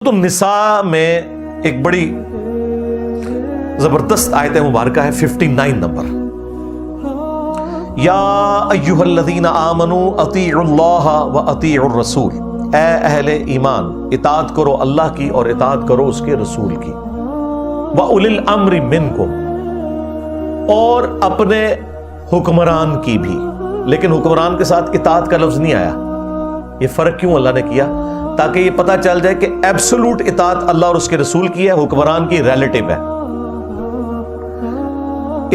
تو نساء میں ایک بڑی زبردست آیت مبارکہ ہے 59 نمبر. یا ایھا الذین آمنوا اطیعوا اللہ واطیعوا الرسول، اے اہل ایمان اطاعت کرو اللہ کی اور اطاعت کرو اس کے رسول کی. وَأُولِي الْأَمْرِ مِنْكُمْ، اور اپنے حکمران کی بھی. لیکن حکمران کے ساتھ اطاعت کا لفظ نہیں آیا. یہ فرق کیوں اللہ نے کیا؟ تاکہ یہ پتہ چل جائے کہ ایبسولوٹ اطاعت اللہ اور اس کے رسول کی ہے، حکمران کی ریلیٹو ہے.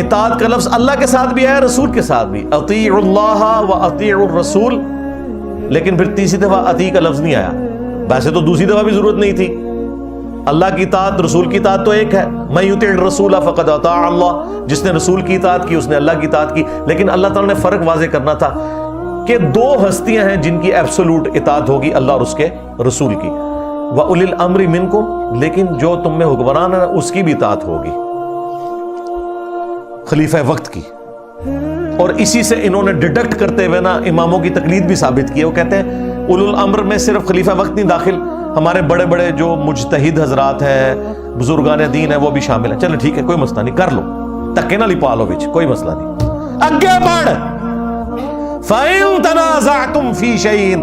اطاعت کا لفظ اللہ کے ساتھ بھی ہے، رسول کے ساتھ بھی. اطیعوا اللہ واطیعوا الرسول، لیکن پھر تیسری دفعہ اطیع کا لفظ نہیں آیا. ویسے تو دوسری دفعہ بھی ضرورت نہیں تھی. اللہ کی اطاعت رسول کی اطاعت تو ایک ہے. من یطع الرسول فقد اطاع اللہ، جس نے رسول کی اطاعت کی اس نے اللہ کی اطاعت کی. لیکن اللہ تعالیٰ نے فرق واضح کرنا تھا کہ دو ہستیاں ہیں جن کی ایبسولوٹ اطاعت ہوگی، اللہ اور اس کے رسول کی. وَأُولِي الْأَمْرِ مِنْكُمْ، لیکن جو تم میں حکمران ہے اس کی بھی اطاعت ہوگی، خلیفہ وقت کی. اور اسی سے انہوں نے ڈیڈکٹ کرتے ہوئے نا اماموں کی تقلید بھی ثابت کی ہے. وہ کہتے ہیں اولو الامر میں صرف خلیفہ وقت نہیں داخل، ہمارے بڑے بڑے جو مجتہد حضرات ہیں، بزرگان دین ہیں، وہ بھی شامل ہیں. چلو ٹھیک ہے، کوئی مسئلہ نہیں، کر لو، تکے نہ لپا لو بچ، کوئی مسئلہ نہیں. اگے بڑھ. فَإِن تَنَازَعْتُمْ فِي شَيْءٍ،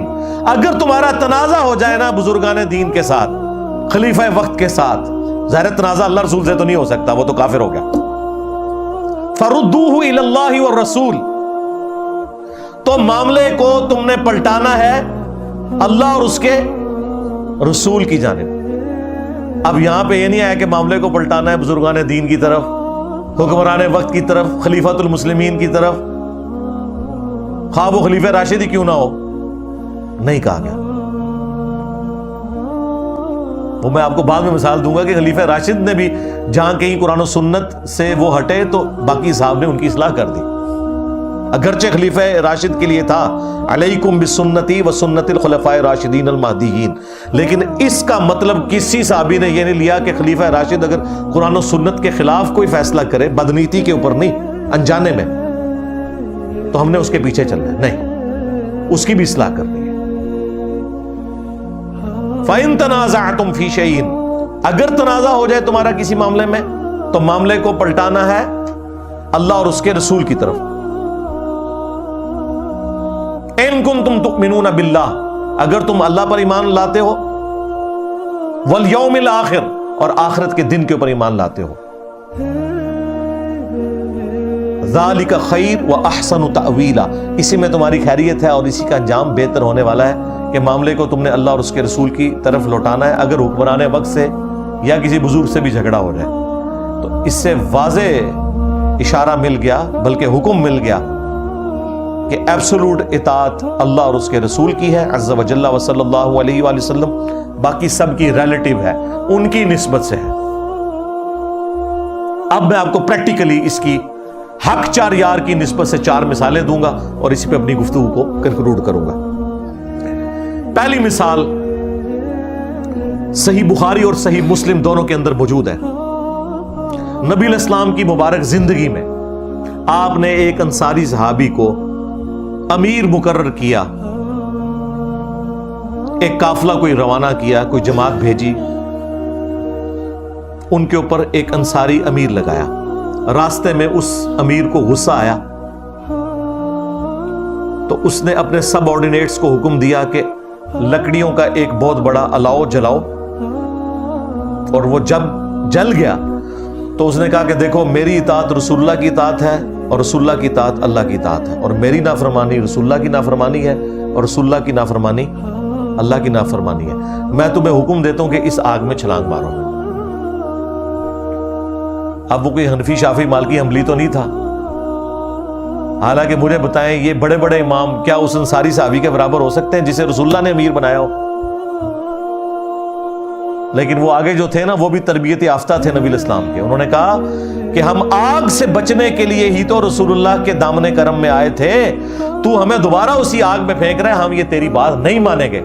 اگر تمہارا تنازع ہو جائے نا بزرگان دین کے ساتھ، خلیفہ وقت کے ساتھ، ظاہر تنازع اللہ رسول سے تو نہیں ہو سکتا، وہ تو کافر ہو گیا. فَرُدُّوهُ إِلَى اللَّهِ وَالرَّسُولِ، تو معاملے کو تم نے پلٹانا ہے اللہ اور اس کے رسول کی جانب. اب یہاں پہ یہ نہیں آیا کہ معاملے کو پلٹانا ہے بزرگان دین کی طرف، حکمران وقت کی طرف، خلیفۃ المسلمین کی طرف، خواہ وہ خلیفہ راشد ہی کیوں نہ ہو. نہیں کہا گیا. وہ میں آپ کو بعد میں مثال دوں گا کہ خلیفہ راشد نے بھی جہاں کہیں قرآن و سنت سے وہ ہٹے تو باقی صاحب نے ان کی اصلاح کر دی. اگرچہ خلیفہ راشد کے لیے تھا علیکم بسنتی و سنت الخلفاء راشدین المہدیین، لیکن اس کا مطلب کسی صحابی نے یہ نہیں لیا کہ خلیفہ راشد اگر قرآن و سنت کے خلاف کوئی فیصلہ کرے، بدنیتی کے اوپر نہیں، انجانے میں، تو ہم نے اس کے پیچھے چلنا ہے. نہیں، اس کی بھی اصلاح کرنی ہے. فَإِن تَنَازَعْتُمْ فِي شَيْءٍ، اگر تنازع ہو جائے تمہارا کسی معاملے میں تو معاملے کو پلٹانا ہے اللہ اور اس کے رسول کی طرف. إِن كُنتُمْ تُؤْمِنُونَ بِاللَّهِ، اگر تم اللہ پر ایمان لاتے ہو، وَالْيَوْمِ الْآخِرِ، اور آخرت کے دن کے اوپر ایمان لاتے ہو. ذالک خیر و احسن تأویلا، اسی میں تمہاری خیریت ہے اور اسی کا انجام بہتر ہونے والا ہے کہ معاملے کو تم نے اللہ اور اس کے رسول کی طرف لوٹانا ہے. اگر حکمران وقت سے یا کسی بزرگ سے بھی جھگڑا ہو جائے تو اس سے واضح اشارہ مل گیا، بلکہ حکم مل گیا کہ ایبسولوٹ اطاعت اللہ اور اس کے رسول کی ہے عز و جل و صلی اللہ علیہ وآلہ وسلم. باقی سب کی ریلیٹو ہے، ان کی نسبت سے ہے. اب میں آپ کو پریکٹیکلی اس کی حق چار یار کی نسبت سے 4 مثالیں دوں گا اور اسی پہ اپنی گفتگو کو کنکلوڈ کروں گا. پہلی مثال صحیح بخاری اور صحیح مسلم دونوں کے اندر موجود ہے. نبی علیہ السلام کی مبارک زندگی میں آپ نے ایک انصاری صحابی کو امیر مقرر کیا، ایک قافلہ کوئی روانہ کیا، کوئی جماعت بھیجی، ان کے اوپر ایک انصاری امیر لگایا. راستے میں اس امیر کو غصہ آیا تو اس نے اپنے سب آرڈینیٹس کو حکم دیا کہ لکڑیوں کا ایک بہت بڑا الاؤ جلاؤ. اور وہ جب جل گیا تو اس نے کہا کہ دیکھو، میری اطاعت رسول اللہ کی اطاعت ہے اور رسول اللہ کی اطاعت اللہ کی اطاعت ہے، اور میری نافرمانی رسول اللہ کی نافرمانی ہے اور رسول اللہ کی نافرمانی اللہ کی نافرمانی ہے. میں تمہیں حکم دیتا ہوں کہ اس آگ میں چھلانگ مارو. اب وہ کوئی حنفی شافعی مالکی حنبلی تو نہیں تھا. حالانکہ مجھے بتائیں یہ بڑے بڑے امام کیا اس انصاری صحابی کے برابر ہو سکتے ہیں جسے رسول اللہ نے امیر بنایا ہو؟ لیکن وہ آگے جو تھے نا وہ بھی تربیت یافتہ تھے نبی الاسلام کے. انہوں نے کہا کہ ہم آگ سے بچنے کے لیے ہی تو رسول اللہ کے دامن کرم میں آئے تھے، تو ہمیں دوبارہ اسی آگ میں پھینک رہے ہیں، ہم یہ تیری بات نہیں مانیں گے.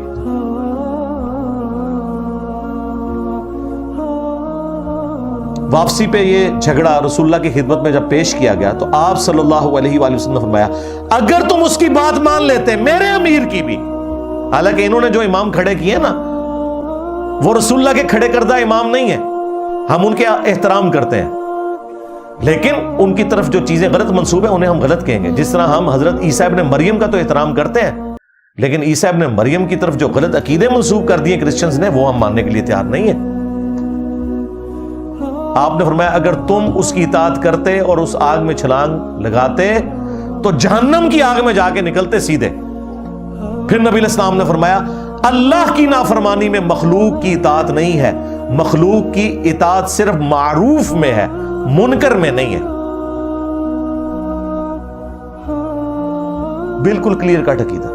واپسی پہ یہ جھگڑا رسول اللہ کی خدمت میں جب پیش کیا گیا تو آپ صلی اللہ علیہ وآلہ وسلم نے فرمایا اگر تم اس کی بات مان لیتے، میرے امیر کی بھی، حالانکہ انہوں نے جو امام کھڑے کیے نا وہ رسول اللہ کے کھڑے کردہ امام نہیں ہیں، ہم ان کے احترام کرتے ہیں، لیکن ان کی طرف جو چیزیں غلط منسوب ہیں انہیں ہم غلط کہیں گے. جس طرح ہم حضرت عیسیٰ ابن مریم کا تو احترام کرتے ہیں، لیکن عیسیٰ ابن مریم کی طرف جو غلط عقیدے منسوب کر دیے کرسچنز نے، وہ ہم ماننے کے لیے تیار نہیں ہیں. آپ نے فرمایا اگر تم اس کی اطاعت کرتے اور اس آگ میں چھلانگ لگاتے تو جہنم کی آگ میں جا کے نکلتے سیدھے. پھر نبی علیہ السلام نے فرمایا اللہ کی نافرمانی میں مخلوق کی اطاعت نہیں ہے، مخلوق کی اطاعت صرف معروف میں ہے، منکر میں نہیں ہے. بالکل کلیئر کٹ عقیدہ.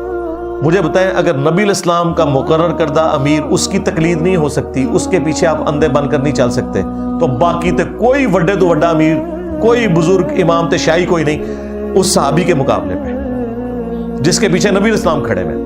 مجھے بتائیں اگر نبی علیہ السلام کا مقرر کردہ امیر اس کی تقلید نہیں ہو سکتی، اس کے پیچھے آپ اندھے بن کر نہیں چل سکتے، تو باقی تے کوئی وڈے تو وڈا امیر، کوئی بزرگ امام تے شاہی کوئی نہیں اس صحابی کے مقابلے پہ جس کے پیچھے نبی علیہ السلام کھڑے ہوئے.